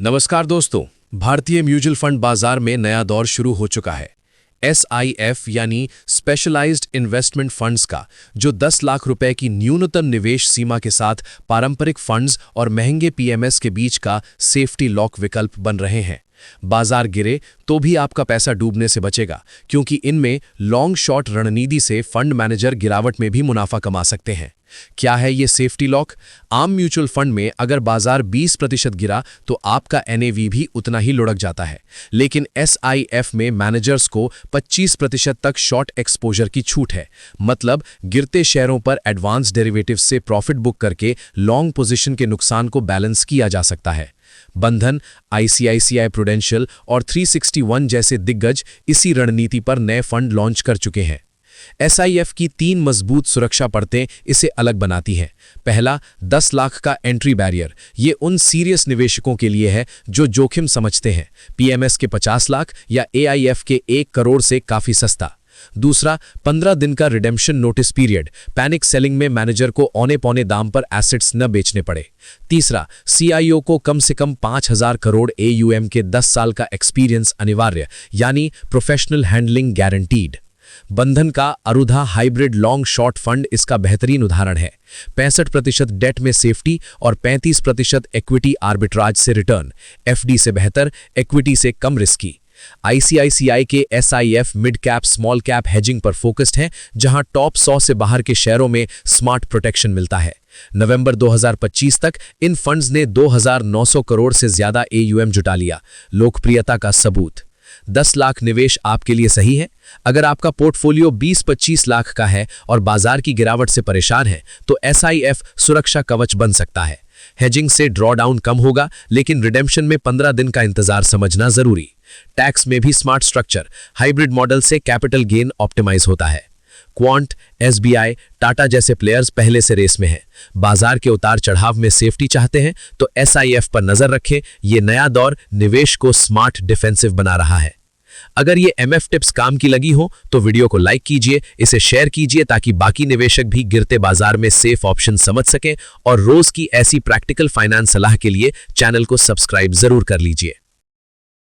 नमस्कार दोस्तों। भारतीय म्यूचुअल फंड बाजार में नया दौर शुरू हो चुका है। SIF यानी स्पेशलाइज्ड इन्वेस्टमेंट फंड्स का, जो 10 लाख रुपए की न्यूनतम निवेश सीमा के साथ पारंपरिक फंड्स और महंगे PMS के बीच का सेफ्टी लॉक विकल्प बन रहे हैं। बाजार गिरे तो भी आपका पैसा डूबने से बचेगा, क्योंकि इनमें लॉन्ग शॉर्ट रणनीति से फंड मैनेजर गिरावट में भी मुनाफा कमा सकते हैं। क्या है ये सेफ्टी लॉक? आम म्यूचुअल फंड में अगर बाजार 20% गिरा तो आपका NAV भी उतना ही लुढ़क जाता है, लेकिन SIF में मैनेजर्स को 25% तक शॉर्ट एक्सपोजर की छूट है। मतलब गिरते शेयरों पर एडवांस डेरिवेटिव से प्रॉफिट बुक करके लॉन्ग पोजीशन के नुकसान को बैलेंस किया जा सकता है। बंधन, ICICI प्रूडेंशियल और 361 जैसे दिग्गज इसी रणनीति पर नए फंड लॉन्च कर चुके हैं। SIF की 3 मजबूत सुरक्षा परतें इसे अलग बनाती हैं। पहला, 10 लाख का एंट्री बैरियर। ये उन सीरियस निवेशकों के लिए है जो जोखिम समझते हैं। PMS के 50 लाख या AIF के 1 करोड़ से काफी सस्ता। दूसरा, 15 दिन का redemption notice period. Panic selling में मैनेजर को औने पौने दाम पर एसेट्स न बेचने पड़े। तीसरा, CIO को कम से कम 5,000 करोड़ AUM के 10 साल का एक्सपीरियंस अनिवार्य, यानी प्रोफेशनल हैंडलिंग गारंटीड। बंधन का अरुधा हाइब्रिड लॉन्ग शॉर्ट फंड इसका बेहतरीन उदाहरण है। 65% डेट में सेफ्टी और 35% इक्विटी आर्बिट्राज से रिटर्न। FD से बेहतर, इक्विटी से कम रिस्की। ICICI के SIF mid cap small cap hedging पर फोकस्ड है, जहां टॉप 100 से बाहर के शेयरों में स्मार्ट प्रोटेक्शन मिलता है। नवंबर 2025 तक इन फंड्स ने 2,900 करोड़ से ज्यादा AUM जुटा लिया। लोकप्रियता का सबूत। 10 लाख निवेश आपके लिए सही है? अगर आपका पोर्टफोलियो 20-25 लाख का है और बाजार की गिरावट से परेशान है, तो SIF सुरक्षा कवच बन सकता है। हेजिंग से ड्रॉडाउन कम होगा, लेकिन रिडेम्पशन में 15 दिन का इंतजार समझना जरूरी। टैक्स में भी स्मार्ट स्ट्रक्चर। हाइब्रिड मॉडल से कैपिटल गेन ऑप्टिमाइज होता है। क्वांट, SBI, टाटा जैसे प्लेयर्स पहले से रेस में हैं। बाजार के उतार चढ़ाव में सेफ्टी चाहते हैं तो SIF पर नजर रखें। ये नया दौर निवेश को स्मार्ट डिफेंसिव बना रहा है। अगर ये MF टिप्स काम की लगी हो तो वीडियो को लाइक कीजिए, इसे शेयर कीजिए ताकि बाकी निवेशक भी गिरते बाजार में सेफ ऑप्शन समझ सकें, और रोज की ऐसी प्रैक्टिकल फाइनेंस सलाह के लिए चैनल को सब्सक्राइब जरूर कर लीजिए।